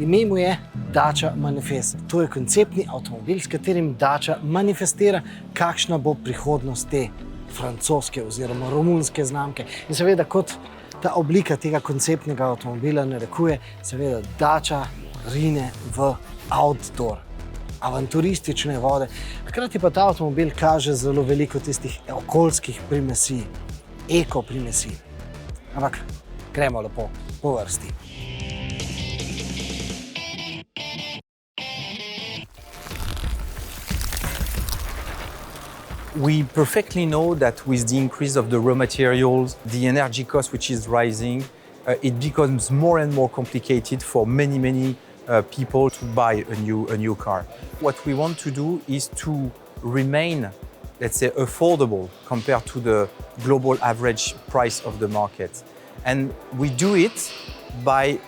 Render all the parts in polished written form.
Ime mu je Dacia manifesto. To je konceptni avtomobil, s katerim Dacia manifestira, kakšna bo prihodnost te francoske oziroma romunske znamke. In seveda, kot ta oblika tega konceptnega avtomobila narekuje, seveda Dacia rine v outdoor, avanturistične vode. Hkrati pa ta avtomobil kaže zelo veliko tistih okoljskih primesi, eko-primesi. Ampak gremo lepo po vrsti. We perfectly know that with the increase of the raw materials, the energy cost which is rising, it becomes more and more complicated for many people to buy a new car. What we want to do is to remain, let's say, affordable compared to the global average price of the market. And we do it by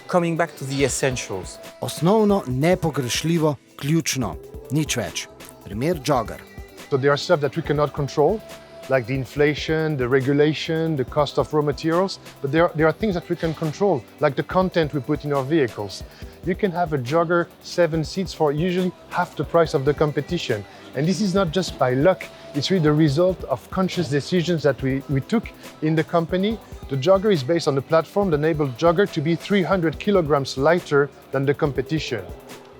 coming back to the essentials. Osnovno, nepogrešljivo, ključno, nič več. Primer jogger. So there are stuff that we cannot control, like the inflation, the regulation, the cost of raw materials, but there are things that we can control, like the content we put in our vehicles. You can have a jogger 7 seats for usually half the price of the competition. And this is not just by luck, it's really the result of conscious decisions that we took in the company. The jogger is based on a platform that enables jogger to be 300 kilograms lighter than the competition.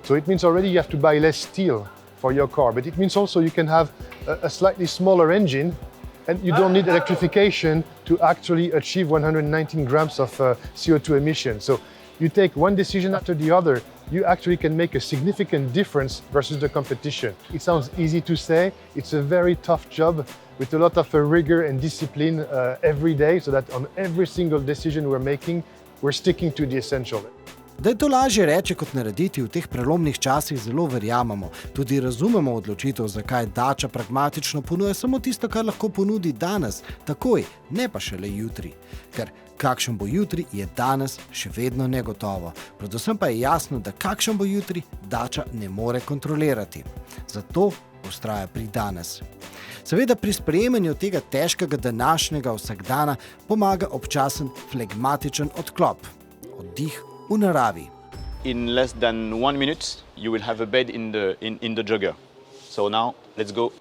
So it means already you have to buy less steel for your car, but it means also you can have a slightly smaller engine and you don't need electrification to actually achieve 119 grams of CO2 emissions. So you take one decision after the other, you actually can make a significant difference versus the competition. It sounds easy to say, it's a very tough job with a lot of rigor and discipline every day, so that on every single decision we're making, we're sticking to the essential. Da je to lažje reči kot narediti, v teh prelomnih časih zelo verjamemo. Tudi razumemo odločitev, zakaj Dacia pragmatično ponuja samo tisto, kar lahko ponudi danes, takoj, ne pa šele jutri. Ker kakšen bo jutri, je danes še vedno negotovo. Predvsem pa je jasno, da kakšen bo jutri, Dacia ne more kontrolirati. Zato vztraja pri danes. Seveda pri sprejemanju tega težkega današnjega vsakdana pomaga občasen flegmatičen odklop, oddih v naravi. In less than 1 minute, you will have a bed in the jogger. So now, let's go.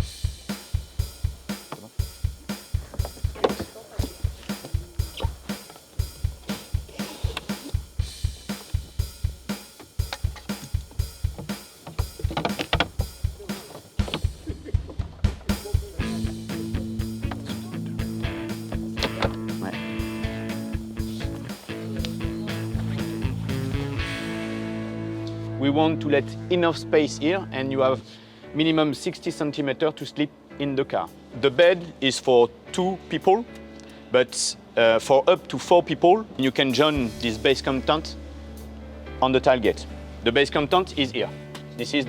We want to let enough space here, and you have minimum 60 centimeters to sleep in the car. The bed is for 2 people, but for up to 4 people, you can join this base content on the tailgate. The base content is here. This is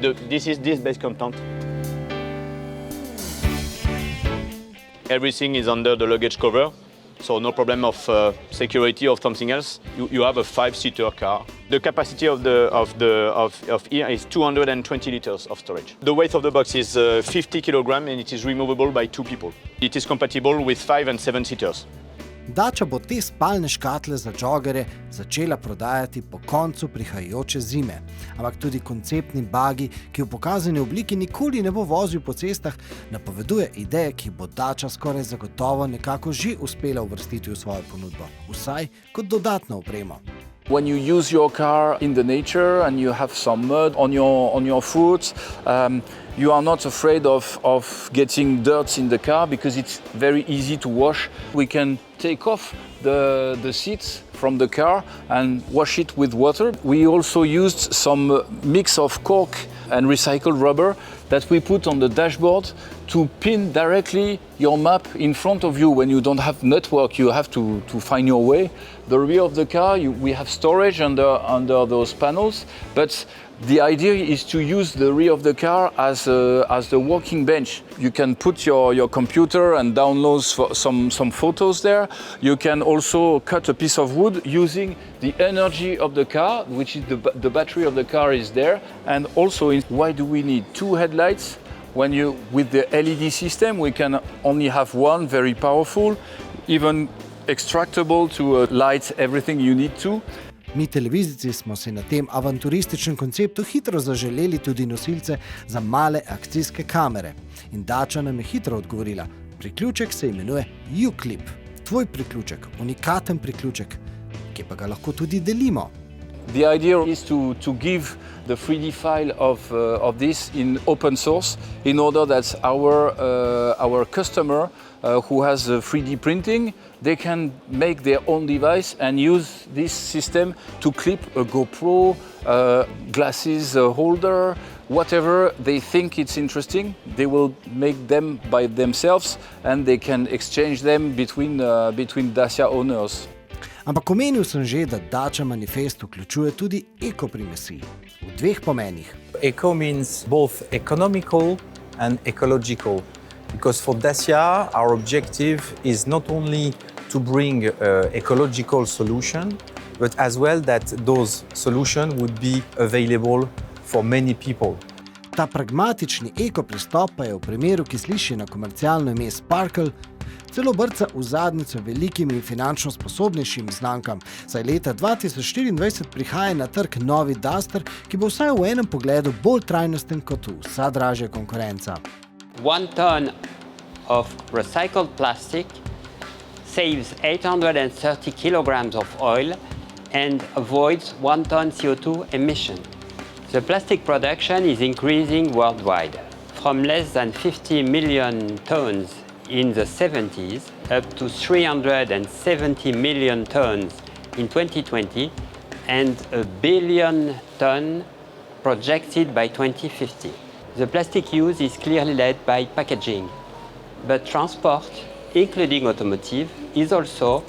this base content. Everything is under the luggage cover, so no problem of security or something else. You have a 5-seater car. The capacity of here is 220 liters of storage. The weight of the box is 50 kilograms and it is removable by 2 people. It is compatible with 5 and 7 seaters. Dacia bo te spalne škatle za joggerje začela prodajati po koncu prihajajoče zime. Ampak tudi konceptni bagi, ki v pokazani obliki nikoli ne bo vozil po cestah, napoveduje ideje, ki bo Dacia skoraj zagotovo nekako že uspela uvrstiti v svojo ponudbo. Vsaj kot dodatno opremo. When you use your car in the nature and you have some mud on your foot, you are not afraid of getting dirt in the car because it's very easy to wash. We can take off the seats from the car and wash it with water. We also used some mix of cork and recycled rubber that we put on the dashboard to pin directly your map in front of you. When you don't have network, you have to find your way. The rear of the car, we have storage under those panels, but the idea is to use the rear of the car as the walking bench. You can put your computer and download some photos there. You can also cut a piece of wood using the energy of the car, which is the battery of the car is there. And also, why do we need 2 headlights? With the LED system, we can only have one, very powerful, even extractable to light everything you need to. Mi televizijci smo si na tem avanturističnem konceptu hitro zaželeli tudi nosilce za male akcijske kamere. In Dacia nam je hitro odgovorila. Priključek se imenuje U-Clip. Tvoj priključek, unikaten priključek, ki pa ga lahko tudi delimo. The idea is to give the 3D file of this in open source in order that our customer who has 3D printing, they can make their own device and use this system to clip a GoPro, glasses holder, whatever they think it's interesting. They will make them by themselves and they can exchange them between Dacia owners. Ampak omenil sem že, da Dacia manifest vključuje tudi eko-primesi v dveh pomenih. Eco means both economical and ecological. Because for Dacia, our objective is not only to bring an ecological solution, but as well that those solutions would be available for many people. Ta pragmatični eko-pristop pa je v primeru, ki sliši na komercialno ime Sparkle, celo brca v zadnjico velikim in finančno sposobnejšim znamkam, saj leta 2024 prihaja na trg novi Duster, ki bo vsaj v enem pogledu bolj trajnosten kot vsa dražja konkurenca. 1 ton of recycled plastic saves 830 kilograms of oil and avoids 1 ton CO2 emission. The plastic production is increasing worldwide, from less than 50 million tons in the 70s up to 370 million tons in 2020 and 1 billion ton projected by 2050. The plastic use is clearly led by packaging, but transport, including automotive, is also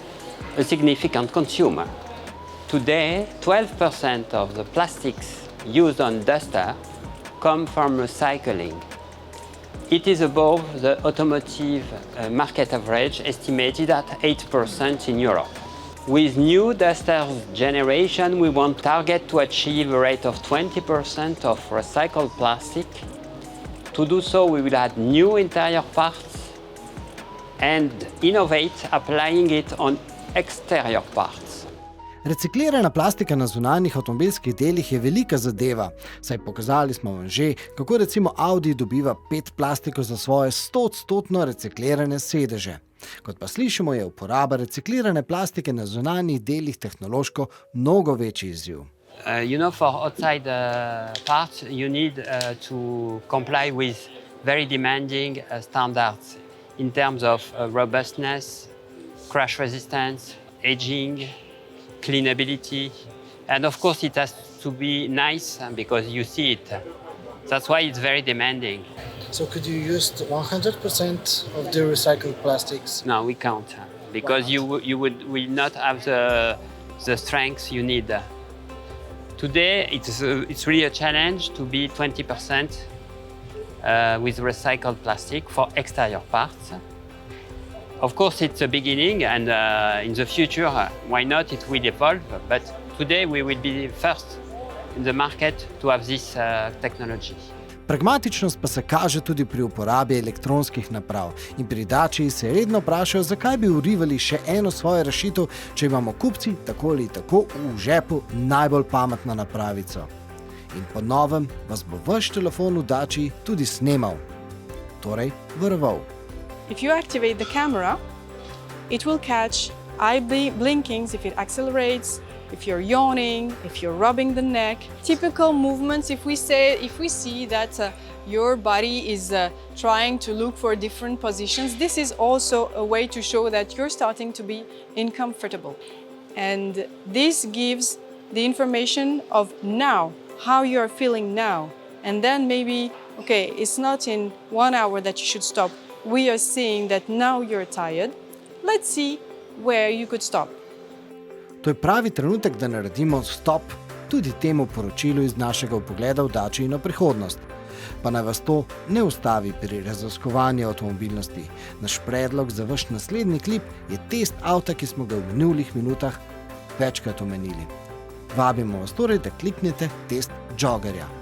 a significant consumer. Today, 12% of the plastics used on Duster come from recycling. It is above the automotive market average, estimated at 8% in Europe. With new Duster's generation, we want target to achieve a rate of 20% of recycled plastic. To do so, we will add new interior parts and innovate applying it on exterior parts. Reciklirana plastika na zunanjih avtomobilskih delih je velika zadeva, saj pokazali smo vam že, kako recimo Audi dobiva PET plastiko za svoje 100% reciklirane sedeže. Kot pa slišimo, je uporaba reciklirane plastike na zunanjih delih tehnološko mnogo večji izziv. For outside parts, you need to comply with very demanding standards in terms of robustness, crash resistance, aging, cleanability, and of course it has to be nice because you see it. That's why it's very demanding. So could you use 100% of the recycled plastics? No, we can't, because you will not have the strength you need. Today, it's really a challenge to be 20% with recycled plastic for exterior parts. Of course, it's a beginning, and in the future, why not, it will evolve. But today, we will be first in the market to have this technology. Pragmatičnost pa se kaže tudi pri uporabi elektronskih naprav. In pri Dacii se redno vprašajo, zakaj bi vrivali še eno svojo rešitev, če imamo kupci tako ali tako v žepu najbolj pametno napravico. In po novem vas bo vaš telefon v Dacii tudi snemal. Torej, varoval. If you activate the camera, it will catch eye blinkings if it accelerates, if you're yawning, if you're rubbing the neck. Typical movements, if we see that your body is trying to look for different positions, this is also a way to show that you're starting to be uncomfortable. And this gives the information of now, how you're feeling now. And then maybe, okay, it's not in 1 hour that you should stop. We are seeing that now you're tired. Let's see where you could stop. To je pravi trenutek, da naredimo stop tudi temu poročilu iz našega vpogleda v Daciino prihodnost. Pa naj vas to ne ustavi pri raziskovanju avtomobilnosti. Naš predlog za vaš naslednji klip je test avta, ki smo ga v minulih minutah večkrat omenili. Vabimo vas torej, da kliknete test joggerja.